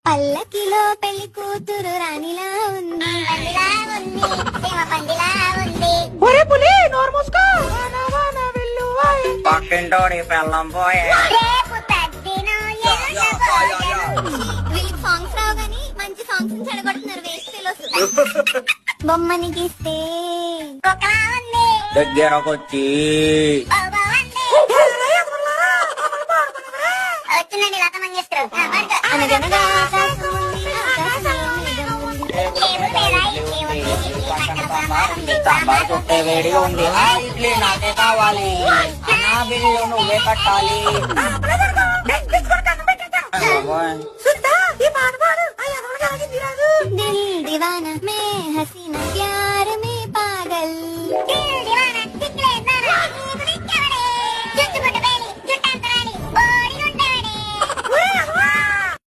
పల్లకిలో పెళ్లి కూతురు రాణిలా ఉంది, పందిలా ఉంది, ప్రేమ పందిలా ఉంది. ఒరే పులి నోరు మూసుకో. పక్కింటోడి పెళ్ళం పోయే. రేపు తద్దినం వీళ్ళకి సాంగ్స్ రావు గానీ మంచి సాంగ్స్ చెడగొడుతున్నారు వేస్ట్ ఫెలోస్. బొమ్మని గీస్తే కుక్కలా ఉంది, దగ్గరకొచ్చి బాబా ఉంది. వచ్చిందండి లత మంగేశ్వరం. అనగనగా ఆకాశం ఉంది, ఆకాశంలో మేఘం ఉంది. ఏమీ లేదా, ఏముంది, పక్కన సాంబార్ ఉంది, సాంబార్ చుట్టే వేడిగా ఉంది. ఆ ఇడ్లీ నాకే కావాలి, నా బిల్లు నువ్వే కట్టాలి. సుద్దా ఈ పాట పాడు. దిల్ దివానా మే